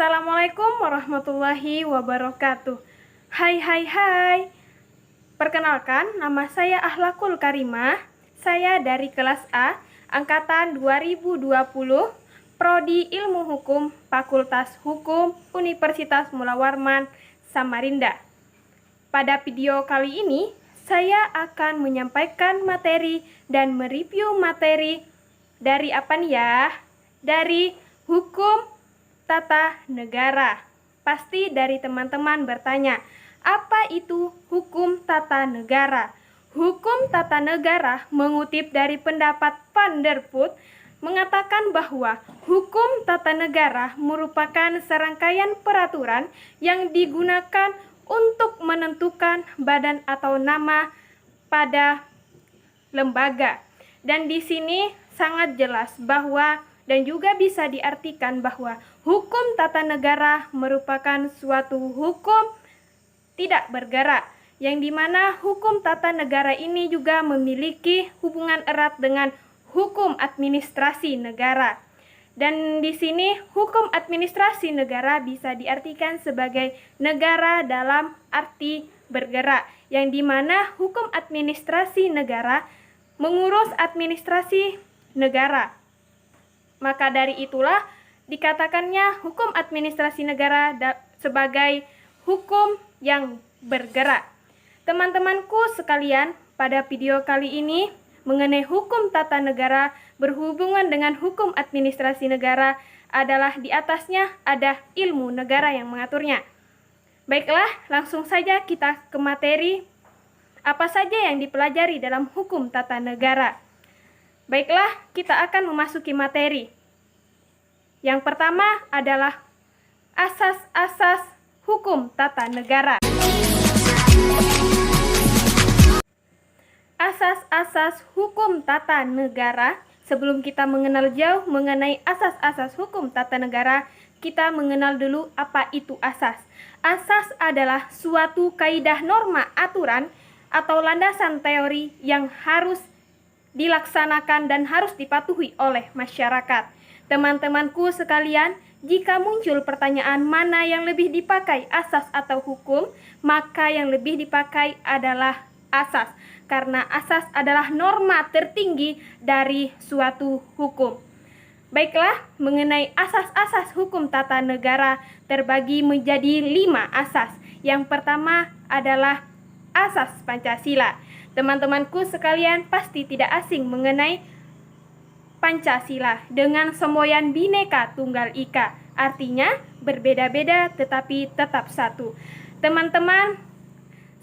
Assalamualaikum warahmatullahi wabarakatuh. Hai. Perkenalkan, nama saya Ahlakul Karimah. Saya dari kelas A, angkatan 2020, Prodi Ilmu Hukum, Fakultas Hukum, Universitas Mula Warman, Samarinda. Pada video kali ini, saya akan menyampaikan materi dan mereview materi dari apa nih ya? Dari hukum tata negara. Pasti dari teman-teman bertanya, apa itu hukum tata negara? Hukum tata negara mengutip dari pendapat Van der Voort mengatakan bahwa hukum tata negara merupakan serangkaian peraturan yang digunakan untuk menentukan badan atau nama pada lembaga. Dan di sini sangat jelas bahwa dan juga bisa diartikan bahwa hukum tata negara merupakan suatu hukum tidak bergerak, yang dimana hukum tata negara ini juga memiliki hubungan erat dengan hukum administrasi negara. Dan di sini hukum administrasi negara bisa diartikan sebagai negara dalam arti bergerak, yang dimana hukum administrasi negara mengurus administrasi negara. Maka dari itulah dikatakannya hukum administrasi negara sebagai hukum yang bergerak. Teman-temanku sekalian, pada video kali ini mengenai hukum tata negara berhubungan dengan hukum administrasi negara adalah di atasnya ada ilmu negara yang mengaturnya. Baiklah, langsung saja kita ke materi apa saja yang dipelajari dalam hukum tata negara. Baiklah, kita akan memasuki materi. Yang pertama adalah asas-asas hukum tata negara. Asas-asas hukum tata negara. Sebelum kita mengenal jauh mengenai asas-asas hukum tata negara, kita mengenal dulu apa itu asas. Asas adalah suatu kaidah norma aturan atau landasan teori yang harus dilaksanakan dan harus dipatuhi oleh masyarakat. Teman-temanku sekalian, jika muncul pertanyaan mana yang lebih dipakai, asas atau hukum, maka yang lebih dipakai adalah asas, karena asas adalah norma tertinggi dari suatu hukum. Baiklah, mengenai asas-asas hukum tata negara terbagi menjadi 5 asas. Yang pertama adalah asas Pancasila. Teman-temanku sekalian pasti tidak asing mengenai Pancasila dengan semboyan Bhinneka Tunggal Ika. Artinya berbeda-beda tetapi tetap satu. Teman-teman,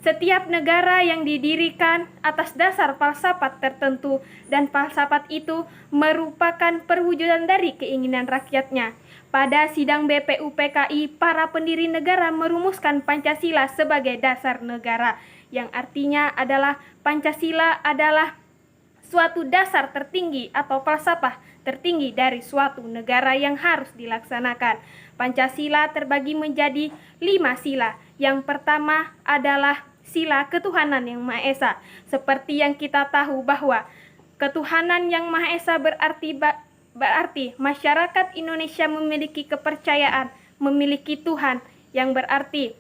setiap negara yang didirikan atas dasar falsafat tertentu dan falsafat itu merupakan perwujudan dari keinginan rakyatnya. Pada sidang BPUPKI, para pendiri negara merumuskan Pancasila sebagai dasar negara, yang artinya adalah Pancasila adalah suatu dasar tertinggi atau falsafah tertinggi dari suatu negara yang harus dilaksanakan. Pancasila terbagi menjadi 5 sila. Yang pertama adalah sila ketuhanan yang Maha Esa. Seperti yang kita tahu bahwa ketuhanan yang Maha Esa berarti masyarakat Indonesia memiliki kepercayaan, memiliki Tuhan, yang berarti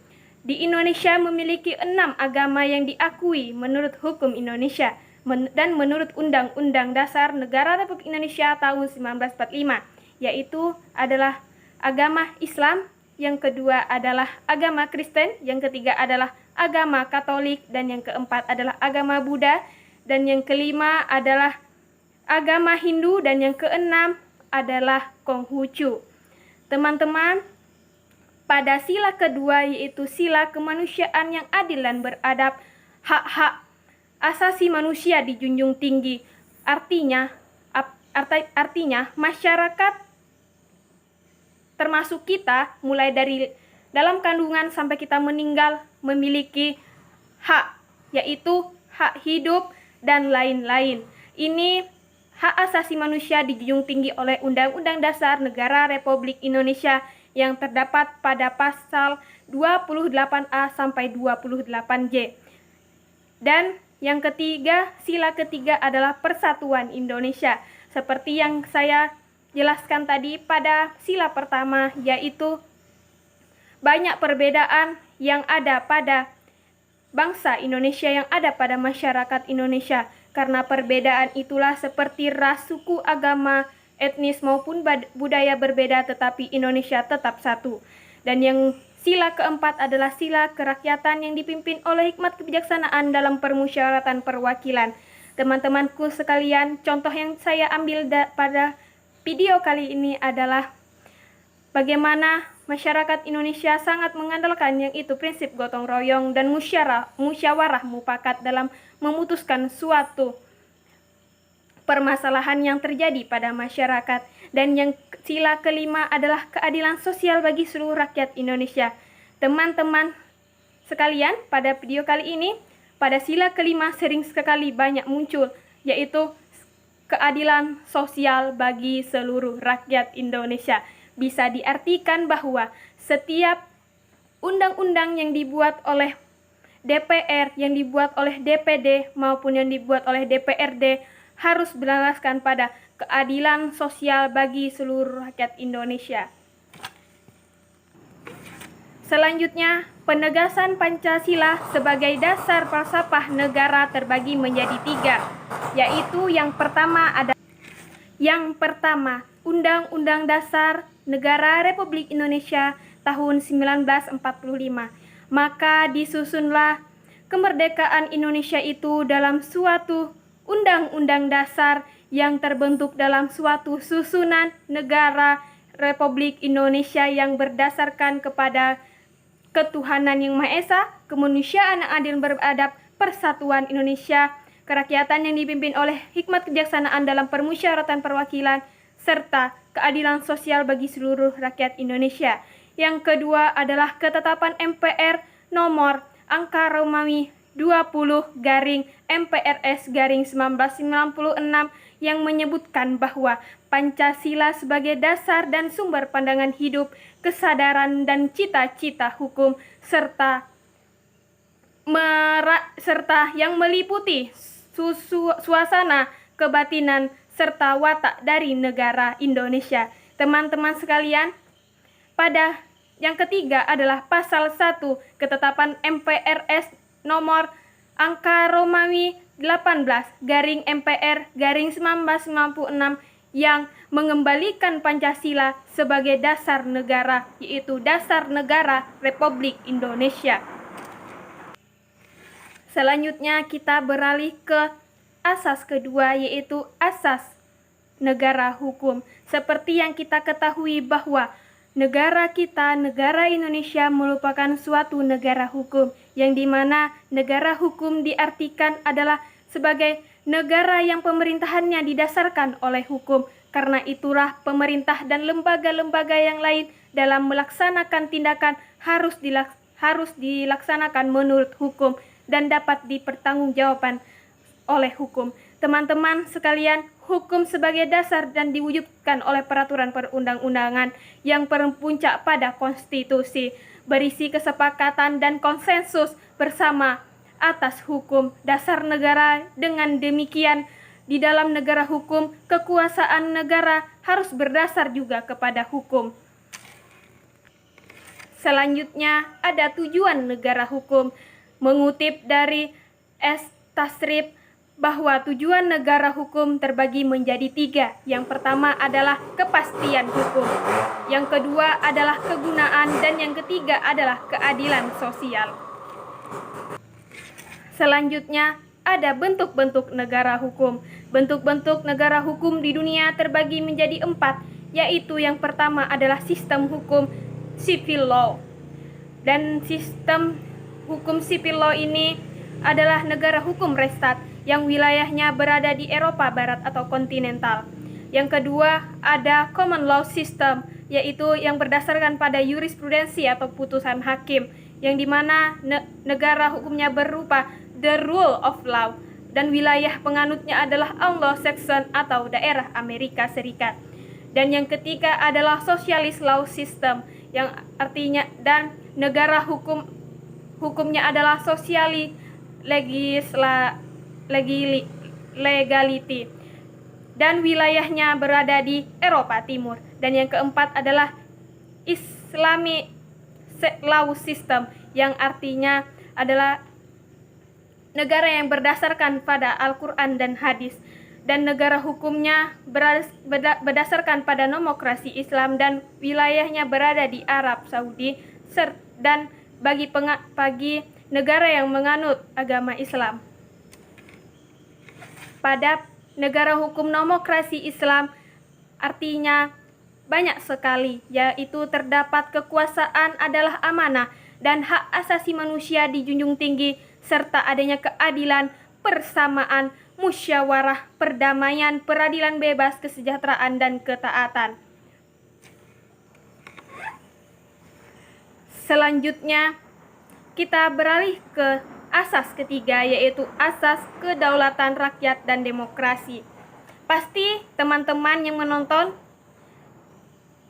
di Indonesia memiliki 6 agama yang diakui menurut hukum Indonesia dan menurut Undang-Undang Dasar Negara Republik Indonesia tahun 1945, yaitu adalah agama Islam, yang kedua adalah agama Kristen, yang ketiga adalah agama Katolik, dan yang keempat adalah agama Buddha, dan yang kelima adalah agama Hindu, dan yang keenam adalah Konghucu. Teman-teman, pada sila kedua yaitu sila kemanusiaan yang adil dan beradab, hak-hak asasi manusia dijunjung tinggi. Artinya masyarakat termasuk kita mulai dari dalam kandungan sampai kita meninggal memiliki hak, yaitu hak hidup dan lain-lain. Ini hak asasi manusia dijunjung tinggi oleh Undang-Undang Dasar Negara Republik Indonesia yang terdapat pada pasal 28A sampai 28J. Dan yang ketiga, sila ketiga adalah Persatuan Indonesia. Seperti yang saya jelaskan tadi pada sila pertama, yaitu banyak perbedaan yang ada pada bangsa Indonesia, yang ada pada masyarakat Indonesia. Karena perbedaan itulah seperti ras, suku, agama, etnis maupun budaya berbeda, tetapi Indonesia tetap satu. Dan yang sila keempat adalah sila kerakyatan yang dipimpin oleh hikmat kebijaksanaan dalam permusyawaratan perwakilan. Teman-temanku sekalian, contoh yang saya ambil pada video kali ini adalah bagaimana masyarakat Indonesia sangat mengandalkan yang itu prinsip gotong royong dan musyawarah mufakat dalam memutuskan suatu permasalahan yang terjadi pada masyarakat. Dan yang sila kelima adalah keadilan sosial bagi seluruh rakyat Indonesia. Teman-teman sekalian, pada video kali ini, pada sila kelima sering sekali banyak muncul, yaitu keadilan sosial bagi seluruh rakyat Indonesia. Bisa diartikan bahwa setiap undang-undang yang dibuat oleh DPR, yang dibuat oleh DPD, maupun yang dibuat oleh DPRD harus berlandaskan pada keadilan sosial bagi seluruh rakyat Indonesia. Selanjutnya, penegasan Pancasila sebagai dasar falsafah negara terbagi menjadi 3, yaitu yang pertama Undang-Undang Dasar Negara Republik Indonesia tahun 1945. Maka disusunlah kemerdekaan Indonesia itu dalam suatu undang-undang dasar yang terbentuk dalam suatu susunan negara Republik Indonesia yang berdasarkan kepada ketuhanan yang Maha Esa, kemanusiaan yang adil beradab, persatuan Indonesia, kerakyatan yang dipimpin oleh hikmat kebijaksanaan dalam permusyawaratan perwakilan, serta keadilan sosial bagi seluruh rakyat Indonesia. Yang kedua adalah ketetapan MPR nomor angka Romawi 20/MPRS/1996 yang menyebutkan bahwa Pancasila sebagai dasar dan sumber pandangan hidup, kesadaran dan cita-cita hukum serta yang meliputi suasana kebatinan serta watak dari negara Indonesia. Teman-teman sekalian, pada yang ketiga adalah pasal 1 ketetapan MPRS nomor angka Romawi 18/MPR/1996 yang mengembalikan Pancasila sebagai dasar negara, yaitu dasar negara Republik Indonesia. Selanjutnya kita beralih ke asas kedua, yaitu asas negara hukum. Seperti yang kita ketahui bahwa negara kita, negara Indonesia merupakan suatu negara hukum, yang dimana negara hukum diartikan adalah sebagai negara yang pemerintahannya didasarkan oleh hukum. Karena itulah pemerintah dan lembaga-lembaga yang lain dalam melaksanakan tindakan harus dilaksanakan menurut hukum dan dapat dipertanggungjawabkan oleh hukum. Teman-teman sekalian, hukum sebagai dasar dan diwujudkan oleh peraturan perundang-undangan yang berpuncak pada konstitusi, berisi kesepakatan dan konsensus bersama atas hukum dasar negara. Dengan demikian, di dalam negara hukum, kekuasaan negara harus berdasar juga kepada hukum. Selanjutnya, ada tujuan negara hukum. Mengutip dari S. Tasrif bahwa tujuan negara hukum terbagi menjadi 3. Yang pertama adalah kepastian hukum, yang kedua adalah kegunaan, dan yang ketiga adalah keadilan sosial. Selanjutnya ada bentuk-bentuk negara hukum. Bentuk-bentuk negara hukum di dunia terbagi menjadi 4, yaitu yang pertama adalah sistem hukum civil law. Dan sistem hukum civil law ini adalah negara hukum Restat yang wilayahnya berada di Eropa Barat atau kontinental. Yang kedua ada common law system, yaitu yang berdasarkan pada jurisprudensi atau putusan hakim, yang dimana negara hukumnya berupa the rule of law, dan wilayah penganutnya adalah Anglo-Saxon atau daerah Amerika Serikat. Dan yang ketiga adalah socialist law system, yang artinya dan negara hukumnya adalah socially legality, dan wilayahnya berada di Eropa Timur. Dan yang keempat adalah Islamic law system, yang artinya adalah negara yang berdasarkan pada Al-Quran dan hadis, dan negara hukumnya berdasarkan pada demokrasi Islam dan wilayahnya berada di Arab Saudi, dan bagi negara yang menganut agama Islam. Pada negara hukum demokrasi Islam artinya banyak sekali, yaitu terdapat kekuasaan adalah amanah dan hak asasi manusia dijunjung tinggi, serta adanya keadilan, persamaan, musyawarah, perdamaian, peradilan bebas, kesejahteraan, dan ketaatan. Selanjutnya, kita beralih ke asas ketiga, yaitu asas kedaulatan rakyat dan demokrasi. Pasti teman-teman yang menonton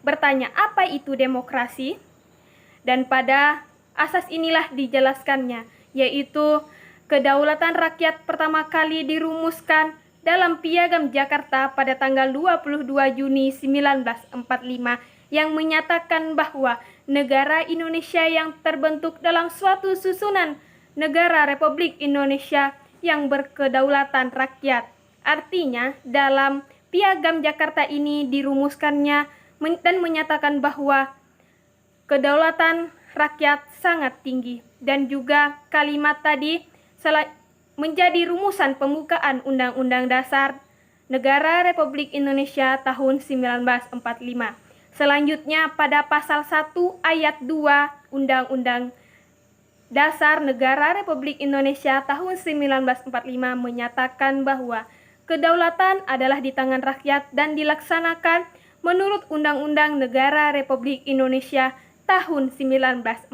bertanya, apa itu demokrasi? Dan pada asas inilah dijelaskannya, yaitu kedaulatan rakyat pertama kali dirumuskan dalam Piagam Jakarta pada tanggal 22 Juni 1945 yang menyatakan bahwa negara Indonesia yang terbentuk dalam suatu susunan negara Republik Indonesia yang berkedaulatan rakyat. Artinya, dalam Piagam Jakarta ini dirumuskannya dan menyatakan bahwa kedaulatan rakyat sangat tinggi, dan juga kalimat tadi menjadi rumusan pembukaan Undang-Undang Dasar Negara Republik Indonesia tahun 1945. Selanjutnya pada pasal 1 ayat 2 Undang-Undang Dasar Negara Republik Indonesia tahun 1945 menyatakan bahwa kedaulatan adalah di tangan rakyat dan dilaksanakan menurut Undang-Undang Negara Republik Indonesia tahun 1945.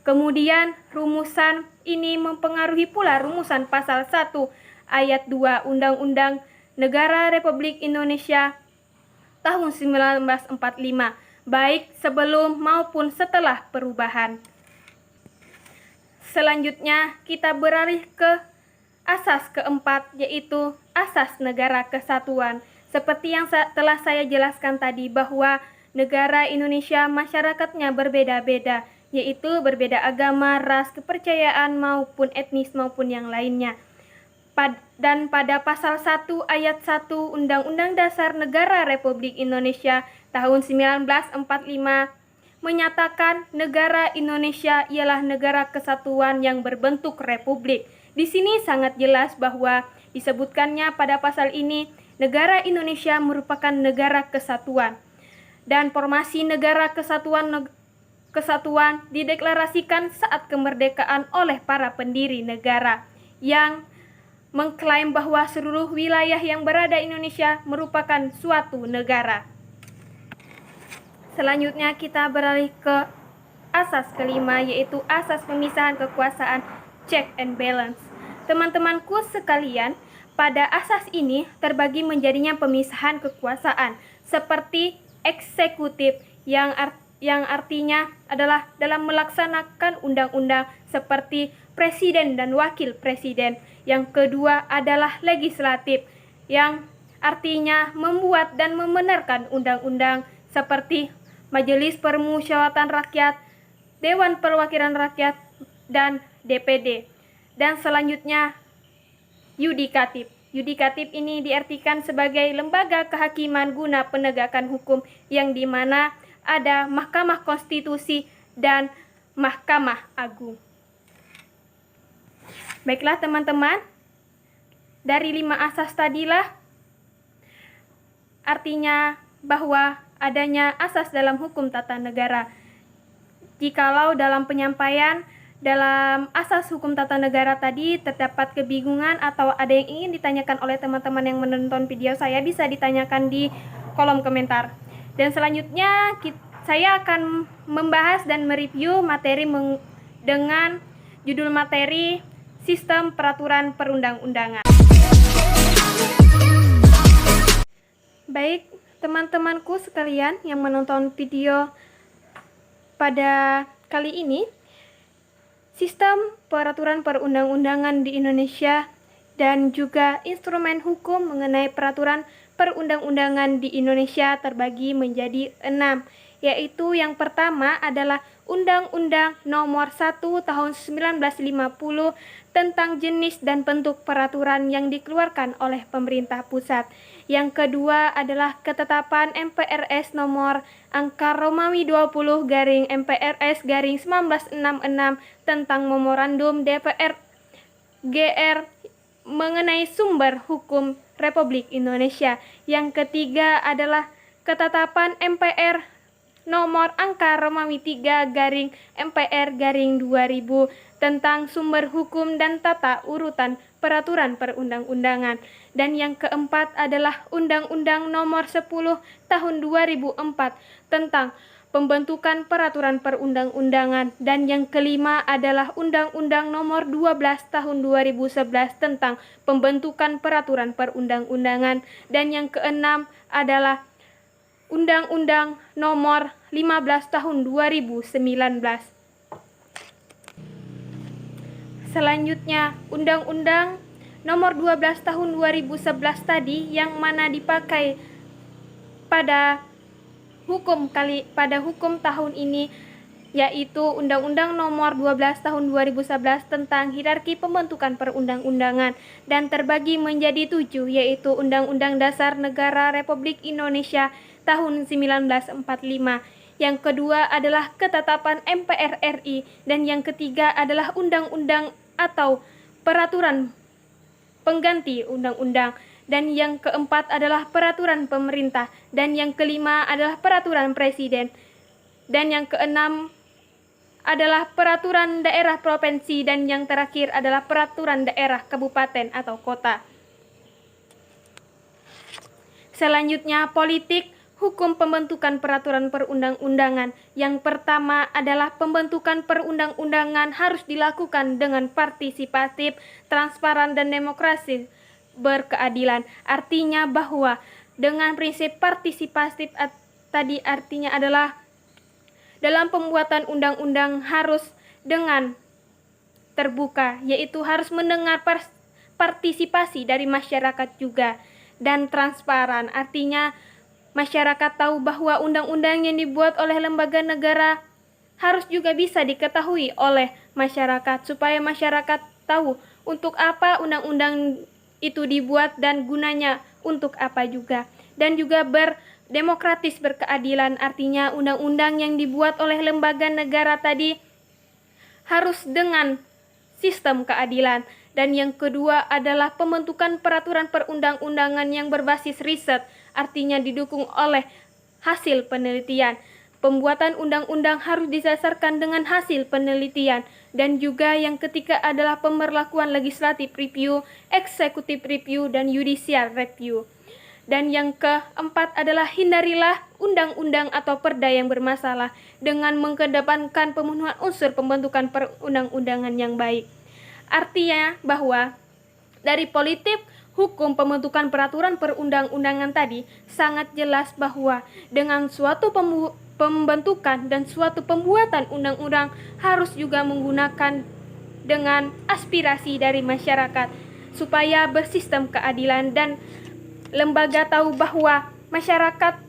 Kemudian rumusan ini mempengaruhi pula rumusan pasal 1 ayat 2 Undang-Undang Negara Republik Indonesia tahun 1945, baik sebelum maupun setelah perubahan. Selanjutnya kita beralih ke asas keempat, yaitu asas negara kesatuan. Seperti yang telah saya jelaskan tadi, bahwa negara Indonesia masyarakatnya berbeda-beda, yaitu berbeda agama, ras, kepercayaan, maupun etnis maupun yang lainnya. Dan pada pasal 1 ayat 1 Undang-Undang Dasar Negara Republik Indonesia tahun 1945 menyatakan negara Indonesia ialah negara kesatuan yang berbentuk republik. Di sini sangat jelas bahwa disebutkannya pada pasal ini negara Indonesia merupakan negara kesatuan, dan formasi negara kesatuan dideklarasikan saat kemerdekaan oleh para pendiri negara yang mengklaim bahwa seluruh wilayah yang berada Indonesia merupakan suatu negara. Selanjutnya kita beralih ke asas kelima, yaitu asas pemisahan kekuasaan, check and balance. Teman-temanku sekalian, pada asas ini terbagi menjadinya pemisahan kekuasaan seperti eksekutif yang artinya adalah dalam melaksanakan undang-undang seperti presiden dan wakil presiden. Yang kedua adalah legislatif yang artinya membuat dan membenarkan undang-undang seperti Majelis Permusyawaratan Rakyat, Dewan Perwakilan Rakyat, dan DPD. Dan selanjutnya yudikatif. Yudikatif ini diartikan sebagai lembaga kehakiman guna penegakan hukum yang dimana ada Mahkamah Konstitusi dan Mahkamah Agung. Baiklah teman-teman, dari 5 asas tadilah artinya bahwa adanya asas dalam hukum tata negara. Jikalau dalam penyampaian dalam asas hukum tata negara tadi terdapat kebingungan atau ada yang ingin ditanyakan oleh teman-teman yang menonton video saya, bisa ditanyakan di kolom komentar. Dan selanjutnya saya akan membahas dan mereview materi dengan judul materi Sistem Peraturan Perundang-undangan. Baik, teman-temanku sekalian yang menonton video pada kali ini, sistem peraturan perundang-undangan di Indonesia dan juga instrumen hukum mengenai peraturan perundang-undangan di Indonesia terbagi menjadi 6, yaitu yang pertama adalah Undang-Undang Nomor 1 Tahun 1950 tentang jenis dan bentuk peraturan yang dikeluarkan oleh pemerintah pusat. Yang kedua adalah ketetapan MPRS nomor angka Romawi 20/MPRS/1966 tentang memorandum DPR GR mengenai sumber hukum Republik Indonesia. Yang ketiga adalah ketetapan MPR nomor angka Romawi 3/MPR/2000 tentang sumber hukum dan tata urutan peraturan perundang-undangan. Dan yang keempat adalah Undang-Undang Nomor 10 Tahun 2004 tentang pembentukan peraturan perundang-undangan. Dan yang kelima adalah Undang-Undang Nomor 12 Tahun 2011 tentang pembentukan peraturan perundang-undangan. Dan yang keenam adalah Undang-Undang Nomor 15 Tahun 2019. Selanjutnya, Undang-Undang Nomor 12 Tahun 2011 tadi yang mana dipakai pada hukum tahun ini, yaitu Undang-Undang Nomor 12 Tahun 2011 tentang hierarki pembentukan perundang-undangan dan terbagi menjadi 7, yaitu Undang-Undang Dasar Negara Republik Indonesia tahun 1945. Yang kedua adalah ketetapan MPR RI, dan yang ketiga adalah undang-undang atau peraturan pengganti undang-undang, dan yang keempat adalah peraturan pemerintah, dan yang kelima adalah peraturan presiden, dan yang keenam adalah peraturan daerah provinsi, dan yang terakhir adalah peraturan daerah kabupaten atau kota. Selanjutnya, politik hukum pembentukan peraturan perundang-undangan. Yang pertama adalah pembentukan perundang-undangan harus dilakukan dengan partisipatif, transparan, dan demokrasi berkeadilan. Artinya bahwa dengan prinsip partisipatif tadi artinya adalah dalam pembuatan undang-undang harus dengan terbuka, yaitu harus mendengar partisipasi dari masyarakat juga, dan transparan artinya masyarakat tahu bahwa undang-undang yang dibuat oleh lembaga negara harus juga bisa diketahui oleh masyarakat, supaya masyarakat tahu untuk apa undang-undang itu dibuat dan gunanya untuk apa juga. Dan juga berdemokratis berkeadilan, artinya undang-undang yang dibuat oleh lembaga negara tadi harus dengan sistem keadilan. Dan yang kedua adalah pembentukan peraturan perundang-undangan yang berbasis riset, artinya didukung oleh hasil penelitian. Pembuatan undang-undang harus didasarkan dengan hasil penelitian. Dan juga yang ketiga adalah pemberlakuan legislative review, executive review, dan judicial review. Dan yang keempat adalah hindarilah undang-undang atau perda yang bermasalah dengan mengedepankan pemenuhan unsur pembentukan perundang-undangan yang baik. Artinya bahwa dari politik hukum pembentukan peraturan perundang-undangan tadi sangat jelas bahwa dengan suatu pembentukan dan suatu pembuatan undang-undang harus juga menggunakan dengan aspirasi dari masyarakat supaya bersistem keadilan, dan lembaga tahu bahwa masyarakat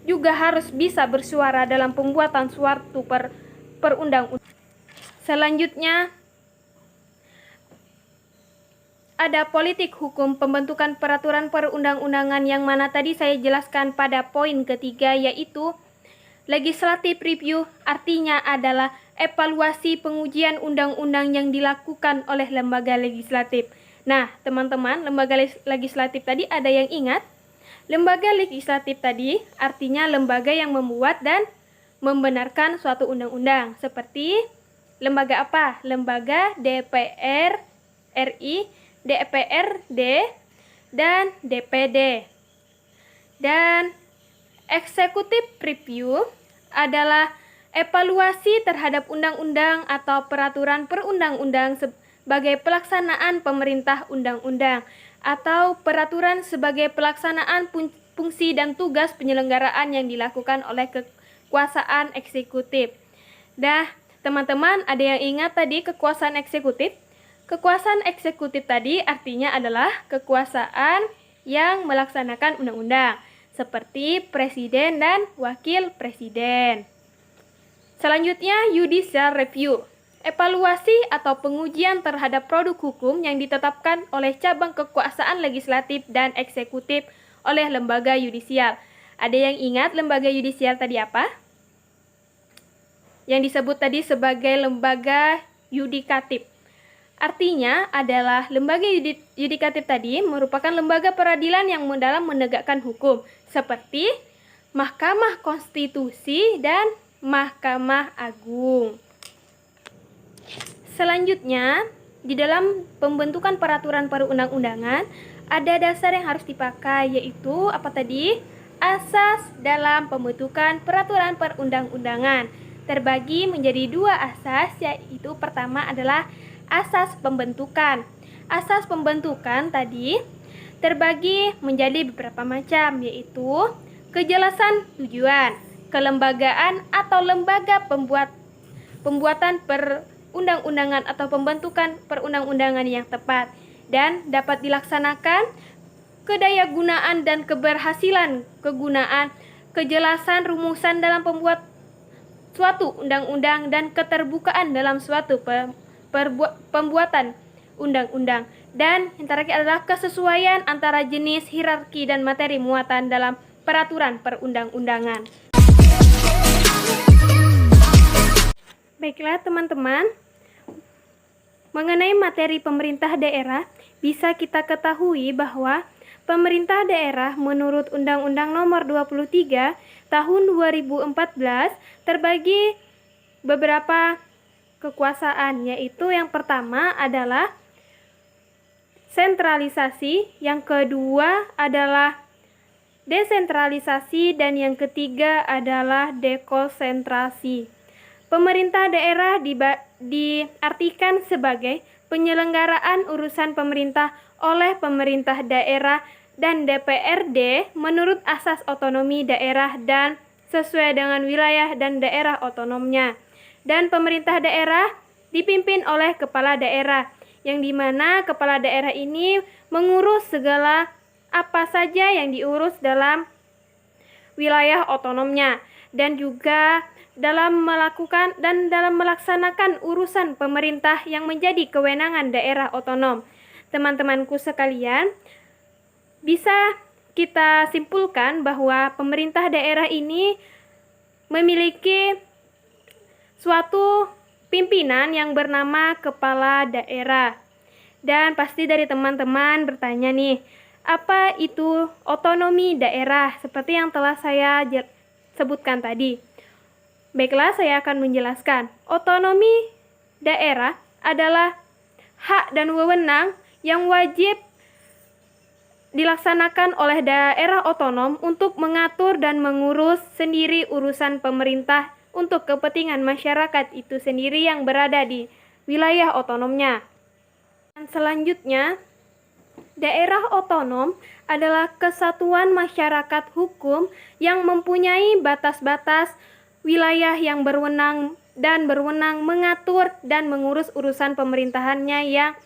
juga harus bisa bersuara dalam pembuatan suatu perundang-undangan. Selanjutnya ada politik hukum pembentukan peraturan perundang-undangan yang mana tadi saya jelaskan pada poin ketiga, yaitu legislative review, artinya adalah evaluasi pengujian undang-undang yang dilakukan oleh lembaga legislatif. Nah, teman-teman, lembaga legislatif tadi ada yang ingat? Lembaga legislatif tadi artinya lembaga yang membuat dan membenarkan suatu undang-undang. Seperti lembaga apa? Lembaga DPR RI, DPRD, dan DPD. Dan executive review adalah evaluasi terhadap undang-undang atau peraturan perundang-undang sebagai pelaksanaan pemerintah undang-undang, atau peraturan sebagai pelaksanaan fungsi dan tugas penyelenggaraan yang dilakukan oleh kekuasaan eksekutif. Dah, teman-teman, ada yang ingat tadi kekuasaan eksekutif? Kekuasaan eksekutif tadi artinya adalah kekuasaan yang melaksanakan undang-undang, seperti presiden dan wakil presiden. Selanjutnya, judicial review. Evaluasi atau pengujian terhadap produk hukum yang ditetapkan oleh cabang kekuasaan legislatif dan eksekutif oleh lembaga yudisial. Ada yang ingat lembaga yudisial tadi apa? Yang disebut tadi sebagai lembaga yudikatif. Artinya adalah lembaga yudikatif tadi merupakan lembaga peradilan yang dalam menegakkan hukum, seperti Mahkamah Konstitusi dan Mahkamah Agung. Selanjutnya, di dalam pembentukan peraturan perundang-undangan, ada dasar yang harus dipakai, yaitu apa tadi? Asas dalam pembentukan peraturan perundang-undangan. Terbagi menjadi 2 asas, yaitu pertama adalah asas pembentukan. Asas pembentukan tadi terbagi menjadi beberapa macam, yaitu kejelasan tujuan, kelembagaan atau lembaga pembuatan perundang-undangan atau pembentukan perundang-undangan yang tepat, dan dapat dilaksanakan kedayagunaan dan keberhasilan kegunaan, kejelasan rumusan dalam pembuat suatu undang-undang, dan keterbukaan dalam suatu pembuatan undang-undang. Dan yang terakhir adalah kesesuaian antara jenis, hierarki, dan materi muatan dalam peraturan perundang-undangan. Baiklah teman-teman, mengenai materi pemerintah daerah, bisa kita ketahui bahwa pemerintah daerah menurut Undang-Undang Nomor 23 Tahun 2014 terbagi beberapa kekuasaan, yaitu yang pertama adalah sentralisasi, yang kedua adalah desentralisasi, dan yang ketiga adalah dekonsentrasi. Pemerintah daerah diartikan sebagai penyelenggaraan urusan pemerintah oleh pemerintah daerah dan DPRD menurut asas otonomi daerah dan sesuai dengan wilayah dan daerah otonomnya. Dan pemerintah daerah dipimpin oleh kepala daerah, yang dimana kepala daerah ini mengurus segala apa saja yang diurus dalam wilayah otonomnya, dan juga dalam melaksanakan urusan pemerintah yang menjadi kewenangan daerah otonom. Teman-temanku sekalian, bisa kita simpulkan bahwa pemerintah daerah ini memiliki suatu pimpinan yang bernama kepala daerah. Dan pasti dari teman-teman bertanya nih, apa itu otonomi daerah seperti yang telah saya sebutkan tadi? Baiklah, saya akan menjelaskan. Otonomi daerah adalah hak dan wewenang yang wajib dilaksanakan oleh daerah otonom untuk mengatur dan mengurus sendiri urusan pemerintah untuk kepentingan masyarakat itu sendiri yang berada di wilayah otonomnya. Dan selanjutnya, daerah otonom adalah kesatuan masyarakat hukum yang mempunyai batas-batas wilayah yang berwenang mengatur dan mengurus urusan pemerintahannya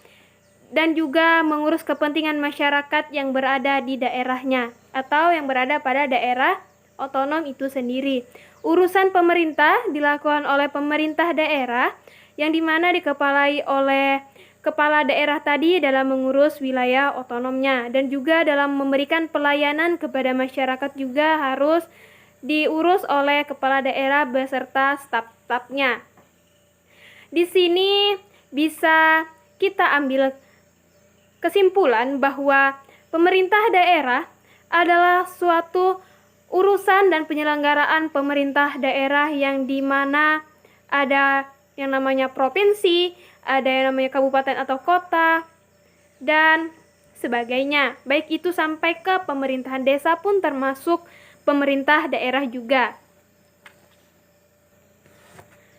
dan juga mengurus kepentingan masyarakat yang berada di daerahnya atau yang berada pada daerah otonom itu sendiri. Urusan pemerintah dilakukan oleh pemerintah daerah yang dimana dikepalai oleh kepala daerah tadi dalam mengurus wilayah otonomnya, dan juga dalam memberikan pelayanan kepada masyarakat juga harus diurus oleh kepala daerah beserta staf-stafnya. Di sini bisa kita ambil kesimpulan bahwa pemerintah daerah adalah suatu urusan dan penyelenggaraan pemerintah daerah yang dimana ada yang namanya provinsi, ada yang namanya kabupaten atau kota, dan sebagainya. Baik itu sampai ke pemerintahan desa pun termasuk pemerintah daerah juga.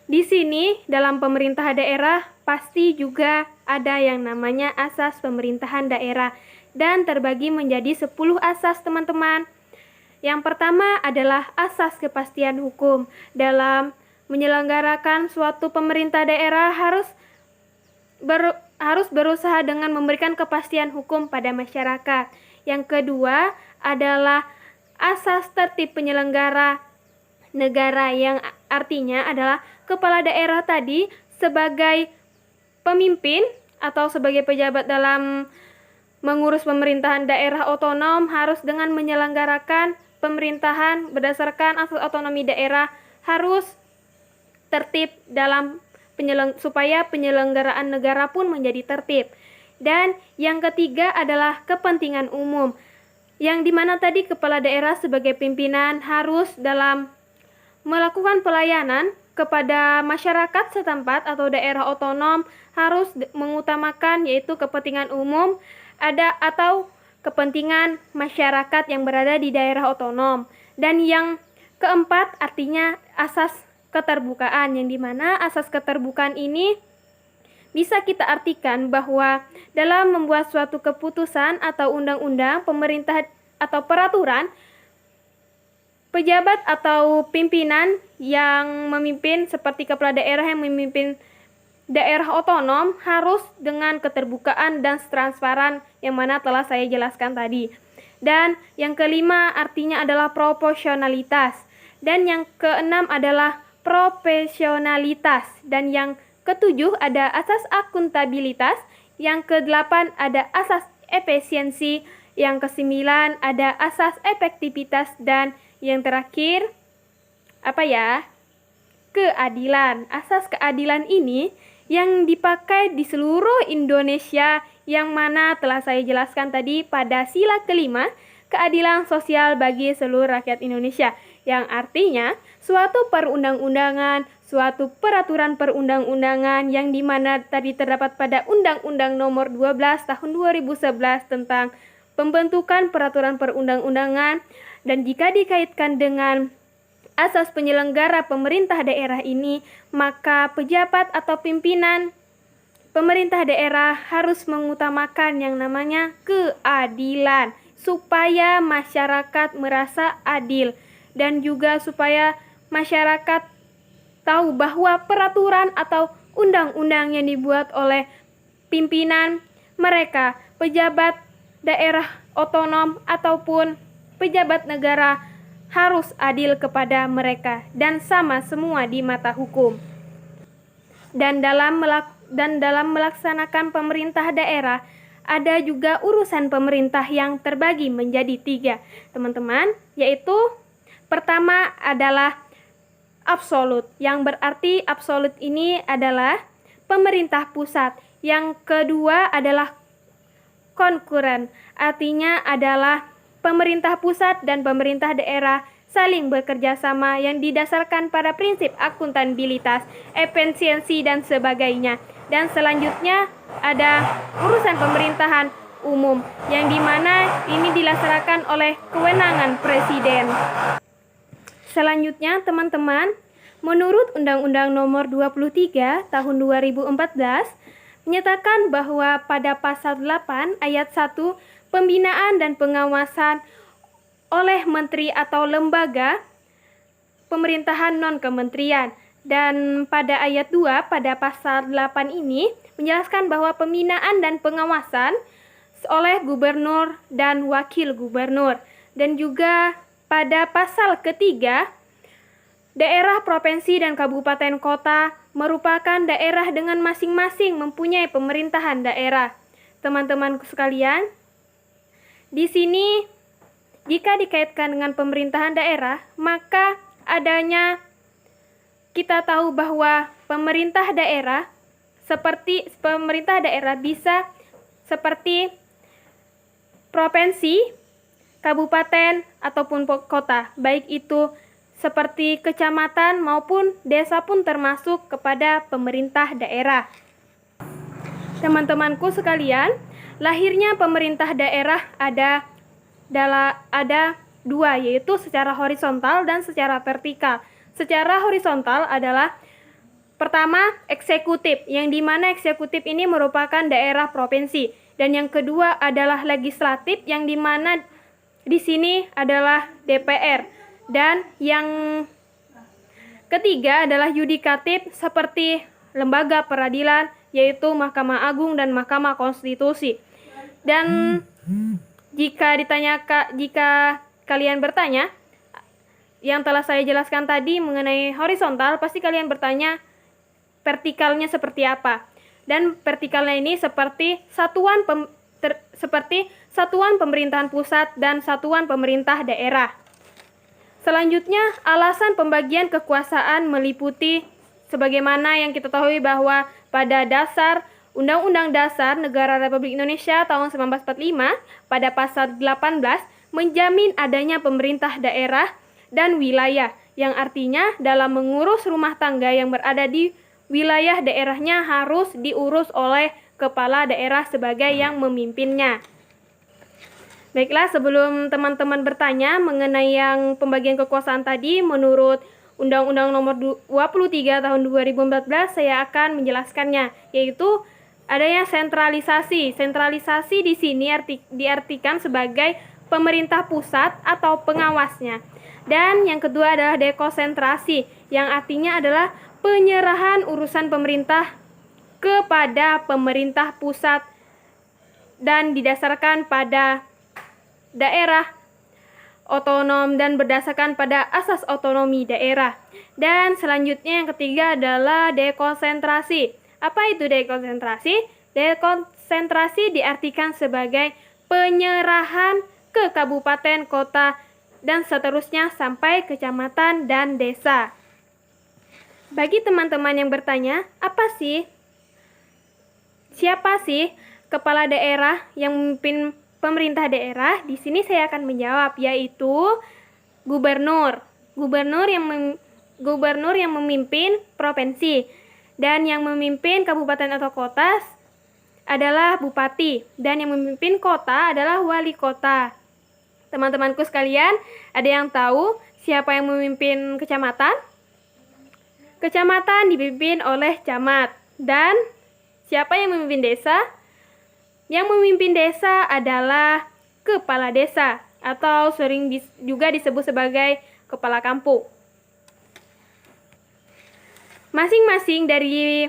Di sini dalam pemerintah daerah pasti juga ada yang namanya asas pemerintahan daerah dan terbagi menjadi 10 asas, teman-teman. Yang pertama adalah asas kepastian hukum. Dalam menyelenggarakan suatu pemerintah daerah harus berusaha dengan memberikan kepastian hukum pada masyarakat. Yang kedua adalah asas tertib penyelenggara negara, yang Artinya adalah kepala daerah tadi sebagai pemimpin atau sebagai pejabat dalam mengurus pemerintahan daerah otonom harus dengan menyelenggarakan pemerintahan berdasarkan asas otonomi daerah, harus tertib dalam supaya penyelenggaraan negara pun menjadi tertib. Dan yang ketiga adalah kepentingan umum, yang dimana tadi kepala daerah sebagai pimpinan harus dalam melakukan pelayanan kepada masyarakat setempat atau daerah otonom harus mengutamakan yaitu kepentingan umum atau kepentingan masyarakat yang berada di daerah otonom. Dan yang keempat artinya asas keterbukaan, yang dimana asas keterbukaan ini bisa kita artikan bahwa dalam membuat suatu keputusan atau undang-undang, pemerintah atau peraturan, pejabat atau pimpinan yang memimpin seperti kepala daerah yang memimpin daerah otonom harus dengan keterbukaan dan transparan yang mana telah saya jelaskan tadi. Dan yang kelima artinya adalah proporsionalitas. Dan yang keenam adalah profesionalitas. Dan yang ketujuh ada asas akuntabilitas. Yang kedelapan ada asas efisiensi. Yang kesembilan ada asas efektivitas. Dan yang terakhir, keadilan. Asas keadilan ini yang dipakai di seluruh Indonesia, yang mana telah saya jelaskan tadi pada sila kelima, keadilan sosial bagi seluruh rakyat Indonesia. Yang artinya, suatu perundang-undangan, suatu peraturan perundang-undangan yang dimana tadi terdapat pada Undang-Undang Nomor 12 Tahun 2011 tentang pembentukan peraturan perundang-undangan. Dan jika dikaitkan dengan asas penyelenggara pemerintah daerah ini, maka pejabat atau pimpinan pemerintah daerah harus mengutamakan yang namanya keadilan, supaya masyarakat merasa adil, dan juga supaya masyarakat tahu bahwa peraturan atau undang-undang yang dibuat oleh pimpinan mereka, pejabat daerah otonom ataupun pejabat negara, harus adil kepada mereka dan sama semua di mata hukum. Dan dalam melaksanakan pemerintah daerah, ada juga urusan pemerintah yang terbagi menjadi 3, teman-teman, yaitu pertama adalah absolut, yang berarti absolut ini adalah pemerintah pusat. Yang kedua adalah konkuren, artinya adalah pemerintah pusat dan pemerintah daerah saling bekerja sama yang didasarkan pada prinsip akuntabilitas, efisiensi, dan sebagainya. Dan selanjutnya ada urusan pemerintahan umum, yang dimana ini dilaksanakan oleh kewenangan presiden. Selanjutnya teman-teman, menurut Undang-Undang Nomor 23 Tahun 2014 menyatakan bahwa pada pasal 8 ayat 1 pembinaan dan pengawasan oleh menteri atau lembaga pemerintahan non-kementerian. Dan pada ayat 2 pada pasal 8 ini menjelaskan bahwa pembinaan dan pengawasan oleh gubernur dan wakil gubernur. Dan juga pada pasal ketiga, daerah, provinsi, dan kabupaten kota merupakan daerah dengan masing-masing mempunyai pemerintahan daerah. Teman-temanku sekalian, di sini jika dikaitkan dengan pemerintahan daerah, maka adanya kita tahu bahwa pemerintah daerah bisa seperti provinsi, kabupaten, ataupun kota, baik itu seperti kecamatan maupun desa pun termasuk kepada pemerintah daerah. Teman-temanku sekalian, lahirnya pemerintah daerah ada 2, yaitu secara horizontal dan secara vertikal. Secara horizontal adalah pertama eksekutif, yang dimana eksekutif ini merupakan daerah provinsi, dan yang kedua adalah legislatif, yang dimana di sini adalah DPR, dan yang ketiga adalah yudikatif seperti lembaga peradilan, yaitu Mahkamah Agung dan Mahkamah Konstitusi. Dan jika kalian bertanya, yang telah saya jelaskan tadi mengenai horizontal, pasti kalian bertanya vertikalnya seperti apa. Dan vertikalnya ini seperti satuan pemerintahan pusat dan satuan pemerintah daerah. Selanjutnya, alasan pembagian kekuasaan meliputi sebagaimana yang kita tahu bahwa pada dasar Undang-Undang Dasar Negara Republik Indonesia tahun 1945 pada pasal 18 menjamin adanya pemerintah daerah dan wilayah, yang artinya dalam mengurus rumah tangga yang berada di wilayah daerahnya harus diurus oleh kepala daerah sebagai yang memimpinnya. Baiklah, sebelum teman-teman bertanya mengenai yang pembagian kekuasaan tadi menurut Undang-Undang Nomor 23 Tahun 2014, saya akan menjelaskannya, yaitu adanya sentralisasi. Sentralisasi di sini diartikan sebagai pemerintah pusat atau pengawasnya. Dan yang kedua adalah dekonsentrasi, yang artinya adalah penyerahan urusan pemerintah kepada pemerintah pusat dan didasarkan pada daerah otonom dan berdasarkan pada asas otonomi daerah. Dan selanjutnya yang ketiga adalah dekonsentrasi. Apa itu dekonsentrasi? Dekonsentrasi diartikan sebagai penyerahan ke kabupaten, kota, dan seterusnya sampai kecamatan dan desa. Bagi teman-teman yang bertanya, siapa sih kepala daerah yang memimpin pemerintah daerah? Di sini saya akan menjawab, yaitu gubernur. Gubernur yang memimpin provinsi, dan yang memimpin kabupaten atau kota adalah bupati, dan yang memimpin kota adalah wali kota. Teman-temanku sekalian, ada yang tahu siapa yang memimpin kecamatan? Kecamatan dipimpin oleh camat. Dan siapa yang memimpin desa? Yang memimpin desa adalah kepala desa, atau sering juga disebut sebagai kepala kampung. Masing-masing dari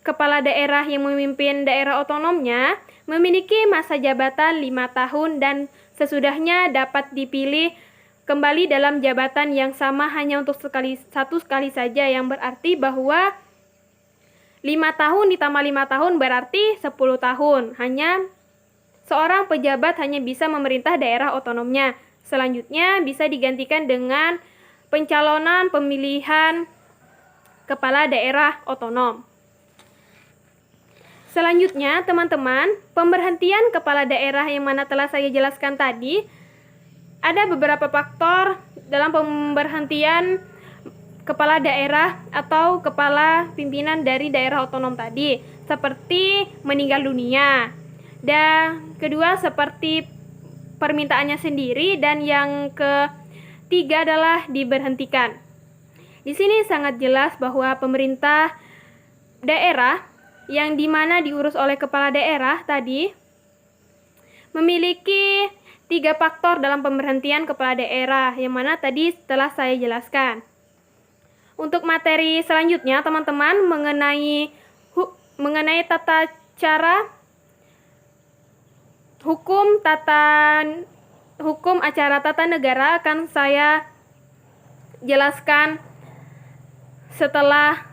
kepala daerah yang memimpin daerah otonomnya memiliki masa jabatan 5 tahun dan sesudahnya dapat dipilih kembali dalam jabatan yang sama hanya untuk satu sekali saja, yang berarti bahwa 5 tahun ditambah 5 tahun berarti 10 tahun. Hanya seorang pejabat hanya bisa memerintah daerah otonomnya. Selanjutnya bisa digantikan dengan pencalonan pemilihan kepala daerah otonom. Selanjutnya, teman-teman, pemberhentian kepala daerah yang mana telah saya jelaskan tadi, ada beberapa faktor dalam pemberhentian kepala daerah atau kepala pimpinan dari daerah otonom tadi, seperti meninggal dunia. Dan kedua seperti permintaannya sendiri, dan yang ketiga adalah diberhentikan. Di sini sangat jelas bahwa pemerintah daerah yang dimana diurus oleh kepala daerah tadi memiliki 3 faktor dalam pemberhentian kepala daerah, yang mana tadi telah saya jelaskan. Untuk materi selanjutnya, teman-teman, mengenai tata cara hukum acara tata negara akan saya jelaskan setelah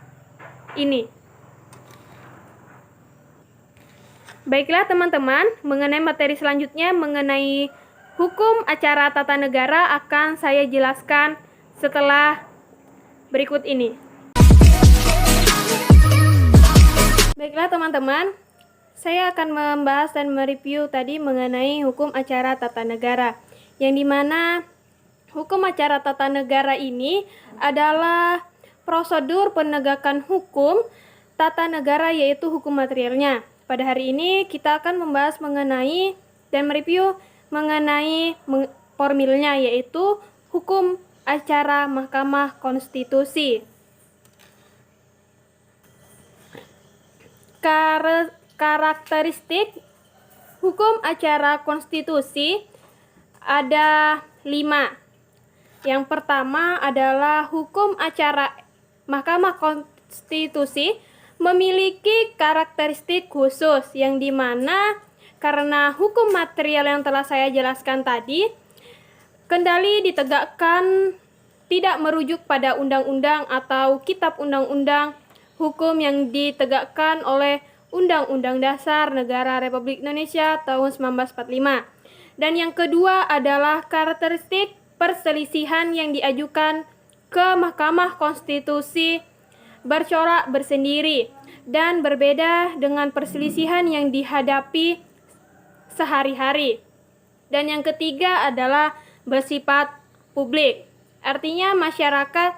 ini. Baiklah teman-teman, mengenai materi selanjutnya mengenai hukum acara tata negara akan saya jelaskan setelah berikut ini. Baiklah teman-teman, saya akan membahas dan mereview tadi mengenai hukum acara tata negara, yang dimana hukum acara tata negara ini adalah prosedur penegakan hukum tata negara, yaitu hukum materialnya. Pada hari ini kita akan membahas mengenai dan mereview mengenai formilnya, yaitu hukum acara Mahkamah Konstitusi. Karakteristik hukum acara konstitusi ada 5. Yang pertama adalah hukum acara Mahkamah Konstitusi memiliki karakteristik khusus, yang dimana karena hukum material yang telah saya jelaskan tadi kendali ditegakkan tidak merujuk pada undang-undang atau kitab undang-undang hukum yang ditegakkan oleh Undang-Undang Dasar Negara Republik Indonesia tahun 1945. Dan yang kedua adalah karakteristik perselisihan yang diajukan ke Mahkamah Konstitusi bercorak bersendiri dan berbeda dengan perselisihan yang dihadapi sehari-hari. Dan yang ketiga adalah bersifat publik. Artinya masyarakat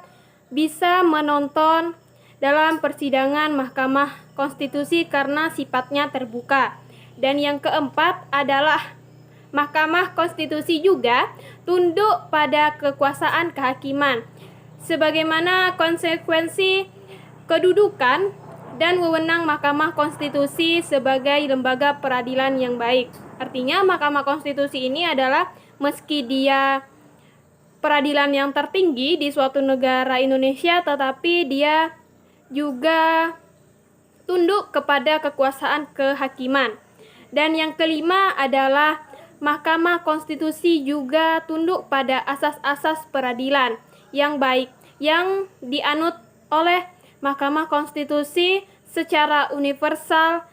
bisa menonton dalam persidangan Mahkamah Konstitusi karena sifatnya terbuka. Dan yang keempat adalah Mahkamah Konstitusi juga tunduk pada kekuasaan kehakiman, sebagaimana konsekuensi kedudukan dan wewenang Mahkamah Konstitusi sebagai lembaga peradilan yang baik. Artinya Mahkamah Konstitusi ini adalah meski dia peradilan yang tertinggi di suatu negara Indonesia, tetapi dia juga tunduk kepada kekuasaan kehakiman. Dan yang kelima adalah Mahkamah Konstitusi juga tunduk pada asas-asas peradilan yang baik yang dianut oleh Mahkamah Konstitusi secara universal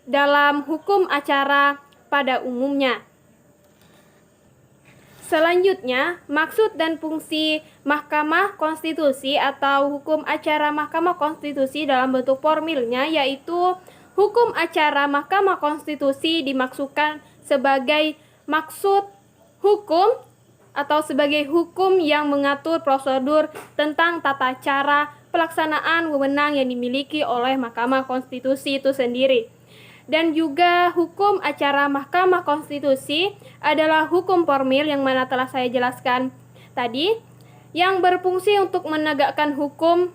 dalam hukum acara pada umumnya. Selanjutnya, maksud dan fungsi Mahkamah Konstitusi atau hukum acara Mahkamah Konstitusi dalam bentuk formilnya yaitu hukum acara Mahkamah Konstitusi dimaksudkan sebagai maksud hukum atau sebagai hukum yang mengatur prosedur tentang tata cara pelaksanaan wewenang yang dimiliki oleh Mahkamah Konstitusi itu sendiri. Dan juga hukum acara Mahkamah Konstitusi adalah hukum formil yang mana telah saya jelaskan tadi, yang berfungsi untuk menegakkan hukum,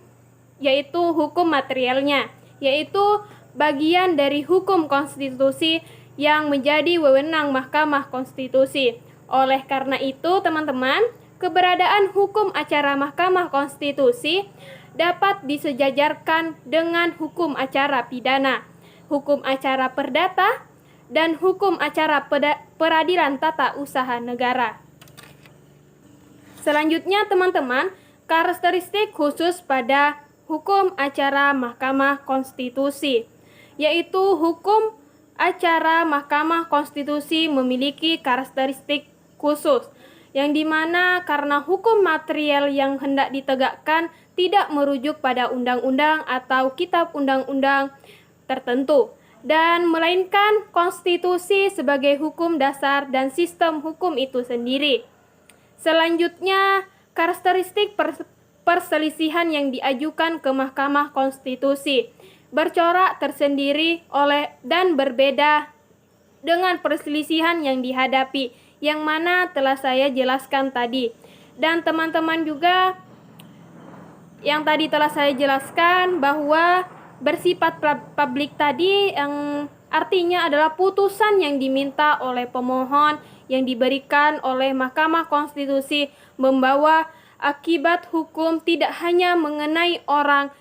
yaitu hukum materialnya, yaitu bagian dari hukum konstitusi yang menjadi wewenang Mahkamah Konstitusi. Oleh karena itu, teman-teman, keberadaan hukum acara Mahkamah Konstitusi dapat disejajarkan dengan hukum acara pidana, hukum acara perdata, dan hukum acara peradilan tata usaha negara. Selanjutnya, teman-teman, karakteristik khusus pada hukum acara Mahkamah Konstitusi, yaitu hukum acara Mahkamah Konstitusi memiliki karakteristik khusus, yang dimana karena hukum material yang hendak ditegakkan tidak merujuk pada undang-undang atau kitab undang-undang tertentu, dan melainkan konstitusi sebagai hukum dasar dan sistem hukum itu sendiri. Selanjutnya, karakteristik perselisihan yang diajukan ke Mahkamah Konstitusi bercorak tersendiri oleh dan berbeda dengan perselisihan yang dihadapi, yang mana telah saya jelaskan tadi. Dan teman-teman juga yang tadi telah saya jelaskan bahwa bersifat publik tadi yang artinya adalah putusan yang diminta oleh pemohon yang diberikan oleh Mahkamah Konstitusi membawa akibat hukum tidak hanya mengenai orang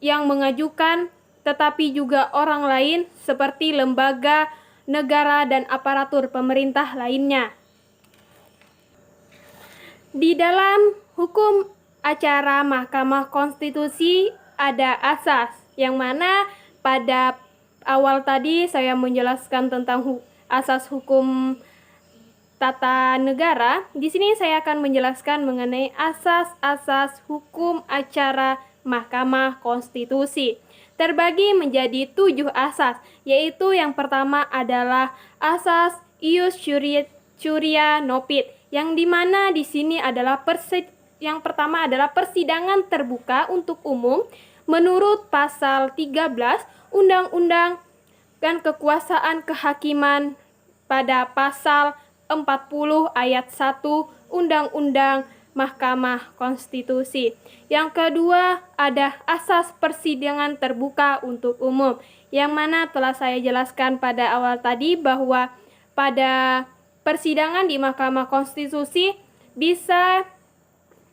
yang mengajukan, tetapi juga orang lain seperti lembaga, negara, dan aparatur pemerintah lainnya. Di dalam hukum acara Mahkamah Konstitusi ada asas, yang mana pada awal tadi saya menjelaskan tentang asas hukum tata negara. Di sini saya akan menjelaskan mengenai asas-asas hukum acara Mahkamah Konstitusi. Terbagi menjadi 7 asas, yaitu yang pertama adalah asas ius curia nobis, yang dimana di sini adalah yang pertama adalah persidangan terbuka untuk umum menurut pasal 13 Undang-Undang dan Kekuasaan Kehakiman pada pasal 40 ayat 1 Undang-Undang Mahkamah Konstitusi. Yang kedua ada asas persidangan terbuka untuk umum, yang mana telah saya jelaskan pada awal tadi bahwa pada persidangan di Mahkamah Konstitusi bisa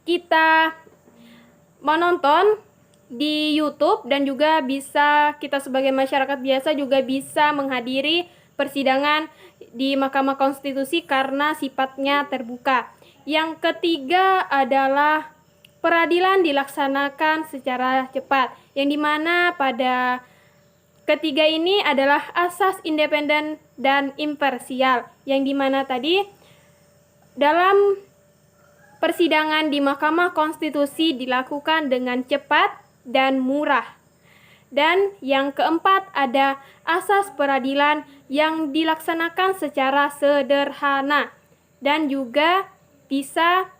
kita menonton di YouTube dan juga bisa kita sebagai masyarakat biasa juga bisa menghadiri persidangan di Mahkamah Konstitusi karena sifatnya terbuka. Yang ketiga adalah peradilan dilaksanakan secara cepat, yang dimana pada ketiga ini adalah asas independen dan imparsial, yang dimana tadi dalam persidangan di Mahkamah Konstitusi dilakukan dengan cepat dan murah. Dan yang keempat ada asas peradilan yang dilaksanakan secara sederhana dan juga bisa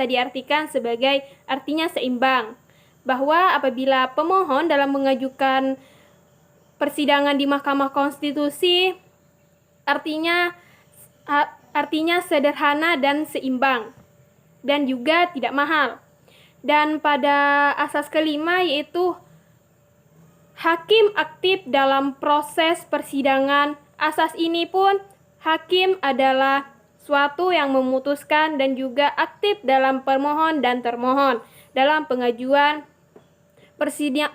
diartikan sebagai artinya seimbang, bahwa apabila pemohon dalam mengajukan persidangan di Mahkamah Konstitusi artinya sederhana dan seimbang dan juga tidak mahal. Dan pada asas kelima yaitu hakim aktif dalam proses persidangan. Asas ini pun hakim adalah suatu yang memutuskan dan juga aktif dalam permohon dan termohon dalam pengajuan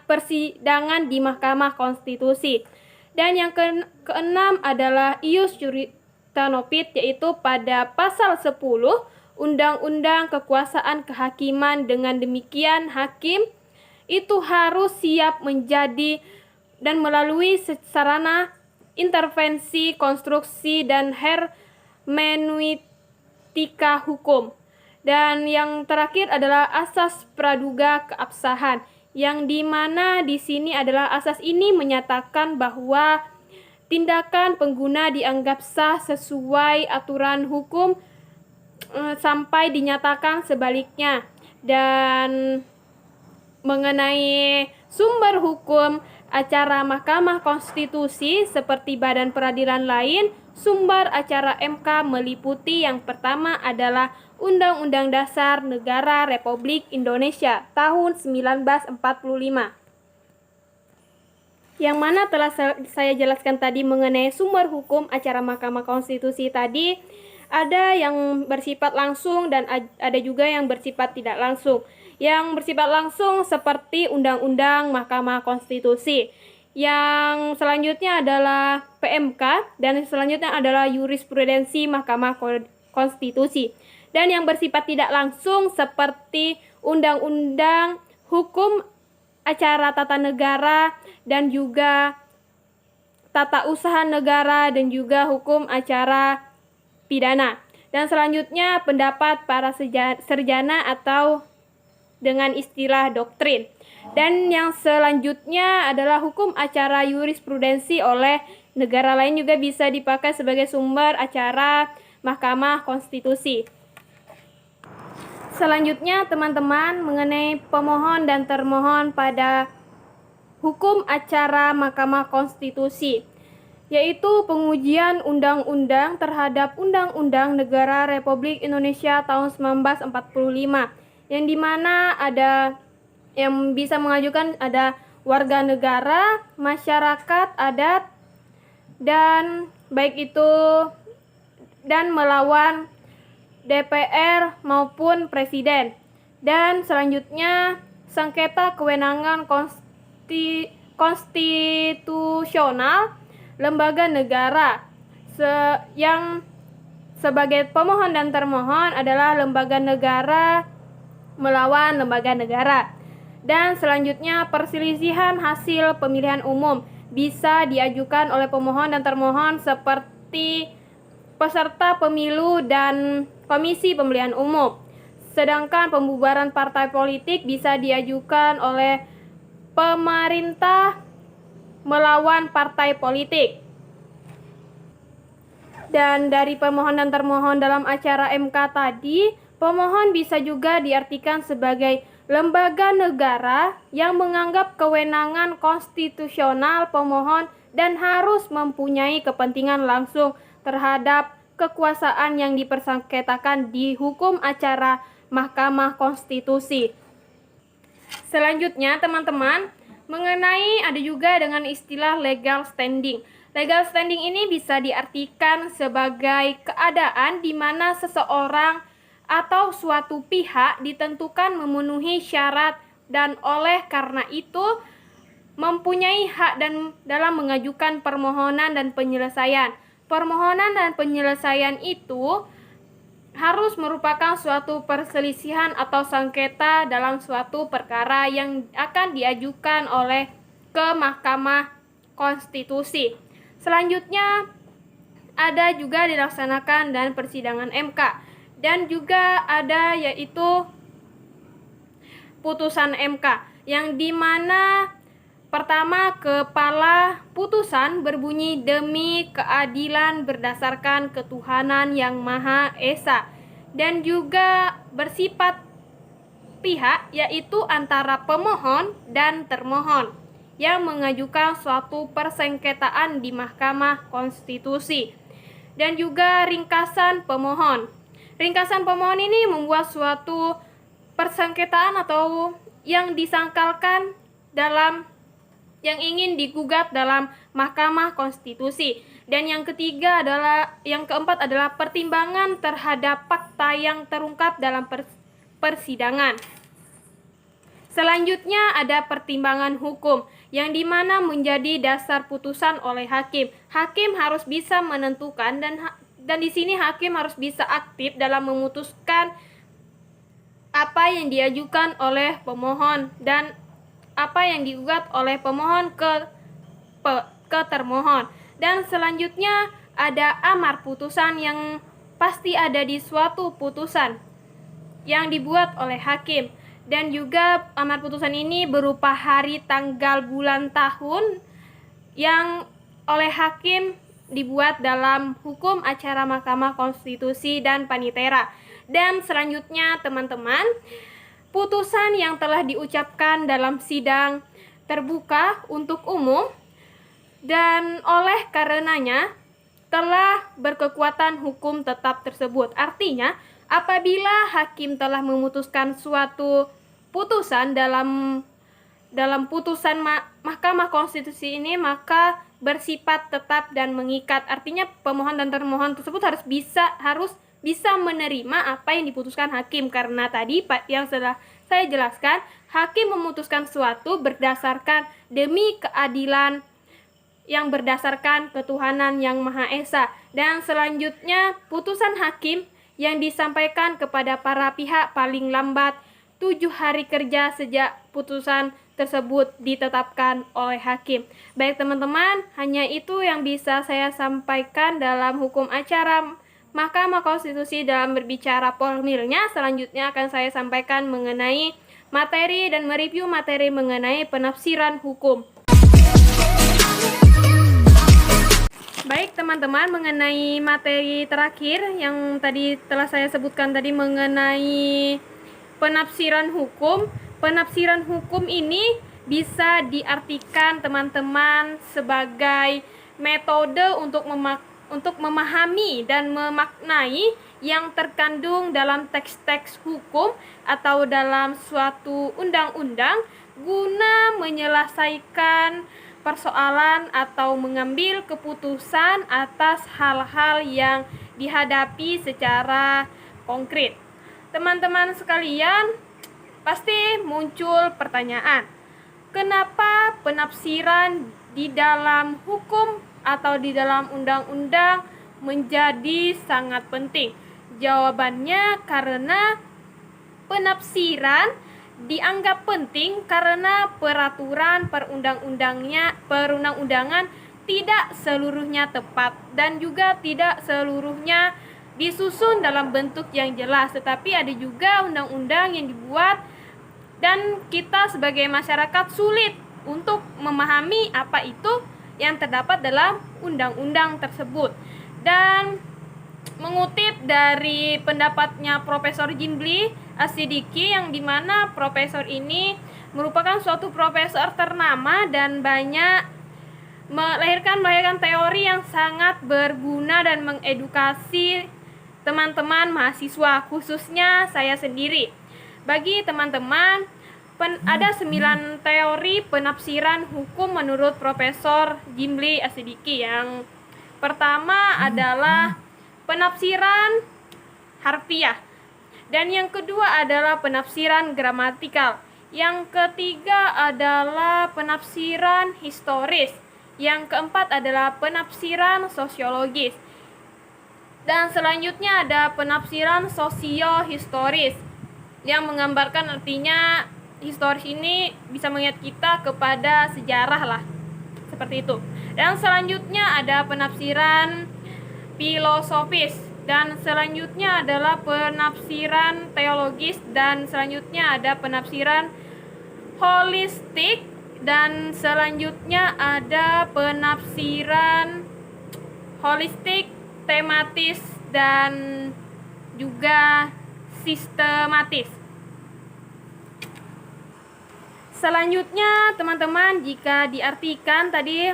persidangan di Mahkamah Konstitusi. Dan yang keenam adalah ius juridica novit, yaitu pada pasal 10 Undang-Undang Kekuasaan Kehakiman. Dengan demikian hakim itu harus siap menjadi dan melalui sarana intervensi, konstruksi, dan hermeneutika hukum. Dan yang terakhir adalah asas praduga keabsahan, yang dimana di sini adalah asas ini menyatakan bahwa tindakan pengguna dianggap sah sesuai aturan hukum sampai dinyatakan sebaliknya. Dan mengenai sumber hukum acara Mahkamah Konstitusi seperti badan peradilan lain, sumber acara MK meliputi yang pertama adalah Undang-Undang Dasar Negara Republik Indonesia tahun 1945. Yang mana telah saya jelaskan tadi mengenai sumber hukum acara Mahkamah Konstitusi tadi, ada yang bersifat langsung dan ada juga yang bersifat tidak langsung. Yang bersifat langsung seperti Undang-Undang Mahkamah Konstitusi. Yang selanjutnya adalah PMK dan selanjutnya adalah jurisprudensi Mahkamah Konstitusi. Dan yang bersifat tidak langsung seperti Undang-Undang Hukum Acara Tata Negara dan juga Tata Usaha Negara dan juga Hukum Acara Pidana. Dan selanjutnya pendapat para sarjana atau dengan istilah doktrin. Dan yang selanjutnya adalah hukum acara jurisprudensi oleh negara lain juga bisa dipakai sebagai sumber acara Mahkamah Konstitusi. Selanjutnya teman-teman mengenai pemohon dan termohon pada hukum acara Mahkamah Konstitusi, yaitu pengujian undang-undang terhadap Undang-Undang Negara Republik Indonesia tahun 1945. Yang dimana ada yang bisa mengajukan ada warga negara, masyarakat adat, dan baik itu dan melawan DPR maupun presiden. Dan selanjutnya sengketa kewenangan konstitusional lembaga negara yang sebagai pemohon dan termohon adalah lembaga negara melawan lembaga negara. Dan selanjutnya perselisihan hasil pemilihan umum bisa diajukan oleh pemohon dan termohon seperti peserta pemilu dan komisi pemilihan umum. Sedangkan pembubaran partai politik bisa diajukan oleh pemerintah melawan partai politik. Dan dari pemohon dan termohon dalam acara MK tadi, pemohon bisa juga diartikan sebagai lembaga negara yang menganggap kewenangan konstitusional pemohon dan harus mempunyai kepentingan langsung terhadap kekuasaan yang dipersengketakan di hukum acara Mahkamah Konstitusi. Selanjutnya teman-teman, mengenai ada juga dengan istilah legal standing. Legal standing ini bisa diartikan sebagai keadaan di mana seseorang atau suatu pihak ditentukan memenuhi syarat dan oleh karena itu mempunyai hak dan dalam mengajukan permohonan dan penyelesaian. Permohonan dan penyelesaian itu harus merupakan suatu perselisihan atau sengketa dalam suatu perkara yang akan diajukan oleh ke Mahkamah Konstitusi. Selanjutnya ada juga dilaksanakan dan persidangan MK, dan juga ada yaitu putusan MK yang dimana pertama, kepala putusan berbunyi demi keadilan berdasarkan ketuhanan yang Maha Esa, dan juga bersifat pihak, yaitu antara pemohon dan termohon yang mengajukan suatu persengketaan di Mahkamah Konstitusi. Dan juga ringkasan pemohon. Ringkasan pemohon ini membuat suatu persengketaan atau yang disangkalkan dalam yang ingin digugat dalam Mahkamah Konstitusi. Dan yang keempat adalah pertimbangan terhadap fakta yang terungkap dalam persidangan. Selanjutnya ada pertimbangan hukum yang dimana menjadi dasar putusan oleh hakim. Hakim harus bisa menentukan dan di sini hakim harus bisa aktif dalam memutuskan apa yang diajukan oleh pemohon dan apa yang digugat oleh pemohon ke termohon. Dan selanjutnya ada amar putusan yang pasti ada di suatu putusan yang dibuat oleh hakim. Dan juga amar putusan ini berupa hari, tanggal, bulan, tahun yang oleh hakim dibuat dalam hukum acara Mahkamah Konstitusi dan Panitera. Dan selanjutnya teman-teman, putusan yang telah diucapkan dalam sidang terbuka untuk umum dan oleh karenanya telah berkekuatan hukum tetap tersebut. Artinya, apabila hakim telah memutuskan suatu putusan dalam putusan Mahkamah Konstitusi ini, maka bersifat tetap dan mengikat. Artinya pemohon dan termohon tersebut harus bisa menerima apa yang diputuskan hakim, karena tadi yang sudah saya jelaskan, hakim memutuskan suatu berdasarkan demi keadilan yang berdasarkan ketuhanan yang Maha Esa. Dan selanjutnya putusan hakim yang disampaikan kepada para pihak paling lambat 7 hari kerja sejak putusan tersebut ditetapkan oleh hakim. Baik teman-teman, hanya itu yang bisa saya sampaikan dalam hukum acara Mahkamah Konstitusi dalam berbicara formilnya. Selanjutnya akan saya sampaikan mengenai materi dan mereview materi mengenai penafsiran hukum. Baik teman-teman, mengenai materi terakhir yang tadi telah saya sebutkan tadi mengenai penafsiran hukum. Penafsiran hukum ini bisa diartikan teman-teman sebagai metode untuk memahami dan memaknai yang terkandung dalam teks-teks hukum atau dalam suatu undang-undang guna menyelesaikan persoalan atau mengambil keputusan atas hal-hal yang dihadapi secara konkret. Teman-teman sekalian, pasti muncul pertanyaan, kenapa penafsiran di dalam hukum atau di dalam undang-undang menjadi sangat penting? Jawabannya karena penafsiran dianggap penting karena peraturan perundang-undangan tidak seluruhnya tepat dan juga tidak seluruhnya disusun dalam bentuk yang jelas, tetapi ada juga undang-undang yang dibuat dan kita sebagai masyarakat sulit untuk memahami apa itu yang terdapat dalam undang-undang tersebut. Dan mengutip dari pendapatnya Profesor Jimli Asidiki, yang dimana profesor ini merupakan suatu profesor ternama dan banyak melahirkan teori yang sangat berguna dan mengedukasi teman-teman mahasiswa, khususnya saya sendiri. Bagi teman-teman, ada 9 teori penafsiran hukum menurut Profesor Jimli Asidiki. Yang pertama adalah penafsiran harfiah, dan yang kedua adalah penafsiran gramatikal. Yang ketiga adalah penafsiran historis. Yang keempat adalah penafsiran sosiologis. Dan selanjutnya ada penafsiran sosio-historis yang menggambarkan, artinya historis ini bisa mengingat kita kepada sejarah lah, seperti itu. Dan selanjutnya ada penafsiran filosofis, dan selanjutnya adalah penafsiran teologis, dan selanjutnya ada penafsiran holistik, dan selanjutnya ada penafsiran holistik, tematis, dan juga sistematis. Selanjutnya teman-teman, jika diartikan tadi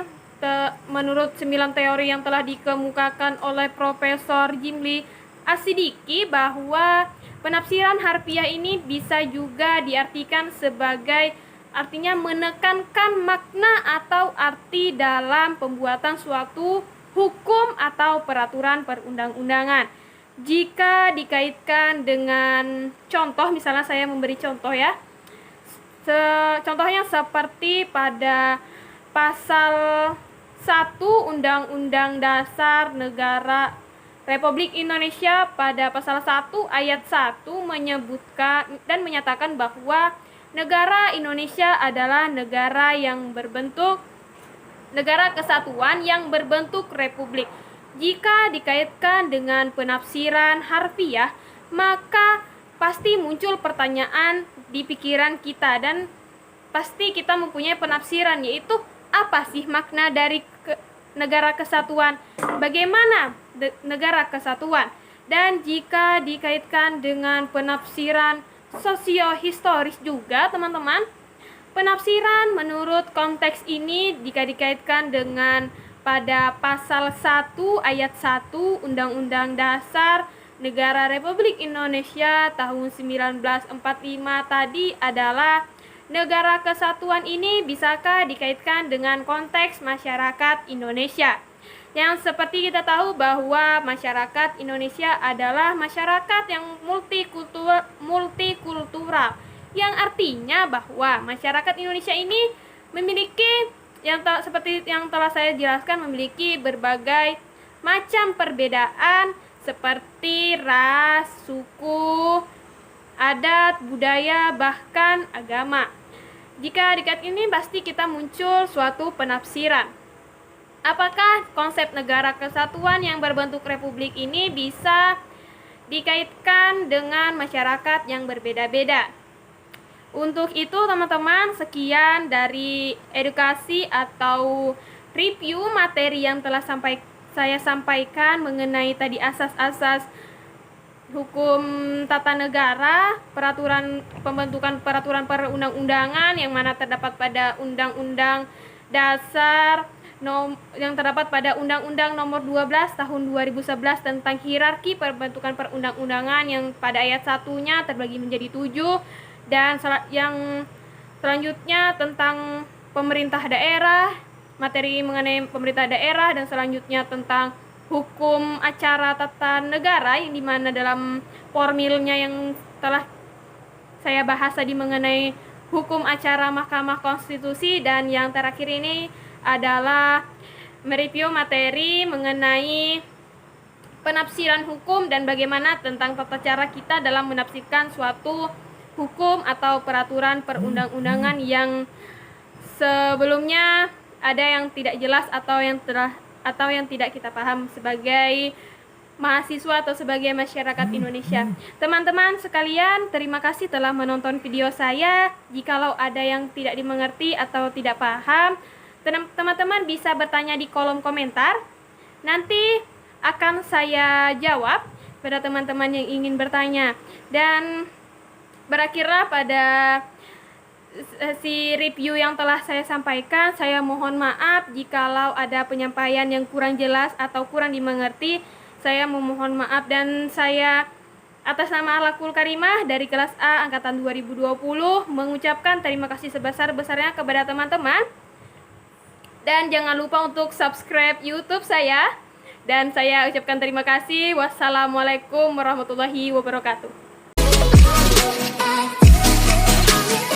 menurut 9 teori yang telah dikemukakan oleh Profesor Jimli Asidiki, bahwa penafsiran harfiah ini bisa juga diartikan sebagai, artinya menekankan makna atau arti dalam pembuatan suatu hukum atau peraturan perundang-undangan. Jika dikaitkan dengan contoh, misalnya saya memberi contoh ya. Contohnya seperti pada pasal 1 Undang-Undang Dasar Negara Republik Indonesia, pada pasal 1 ayat 1 menyebutkan dan menyatakan bahwa negara Indonesia adalah negara yang berbentuk negara kesatuan yang berbentuk republik. Jika dikaitkan dengan penafsiran harfiah, maka pasti muncul pertanyaan di pikiran kita, dan pasti kita mempunyai penafsiran, yaitu apa sih makna dari negara kesatuan? Bagaimana negara kesatuan? Dan jika dikaitkan dengan penafsiran sosio-historis juga teman-teman, penafsiran menurut konteks ini jika dikaitkan dengan pada pasal 1 ayat 1 Undang-Undang Dasar Negara Republik Indonesia tahun 1945 tadi adalah negara kesatuan ini bisakah dikaitkan dengan konteks masyarakat Indonesia. Yang seperti kita tahu bahwa masyarakat Indonesia adalah masyarakat yang multikultural, yang artinya bahwa masyarakat Indonesia ini memiliki seperti yang telah saya jelaskan, memiliki berbagai macam perbedaan seperti ras, suku, adat, budaya, bahkan agama. Jika dikaitkan ini pasti kita muncul suatu penafsiran. Apakah konsep negara kesatuan yang berbentuk republik ini bisa dikaitkan dengan masyarakat yang berbeda-beda? Untuk itu teman-teman, sekian dari edukasi atau review materi yang telah saya sampaikan mengenai tadi asas-asas hukum tata negara, pembentukan peraturan perundang-undangan yang mana terdapat pada Undang-Undang Dasar yang terdapat pada Undang-Undang Nomor 12 Tahun 2011 tentang hierarki pembentukan perundang-undangan, yang pada ayat 1-nya terbagi menjadi 7, dan yang selanjutnya tentang pemerintah daerah, materi mengenai pemerintah daerah, dan selanjutnya tentang hukum acara tata negara, yang dimana dalam formilnya yang telah saya bahas tadi mengenai hukum acara Mahkamah Konstitusi, dan yang terakhir ini adalah mereview materi mengenai penafsiran hukum dan bagaimana tentang tata cara kita dalam menafsirkan suatu hukum atau peraturan perundang-undangan yang sebelumnya ada yang tidak jelas atau yang tidak kita paham sebagai mahasiswa atau sebagai masyarakat Indonesia. Teman-teman sekalian, terima kasih telah menonton video saya. Jikalau ada yang tidak dimengerti atau tidak paham, teman-teman bisa bertanya di kolom komentar. Nanti akan saya jawab pada teman-teman yang ingin bertanya. Dan berakhirlah pada si review yang telah saya sampaikan. Saya mohon maaf jikalau ada penyampaian yang kurang jelas atau kurang dimengerti. Saya memohon maaf, dan saya atas nama Akhlakul Karimah dari kelas A angkatan 2020 mengucapkan terima kasih sebesar-besarnya kepada teman-teman. Dan jangan lupa untuk subscribe YouTube saya. Dan saya ucapkan terima kasih. Wassalamualaikum warahmatullahi wabarakatuh.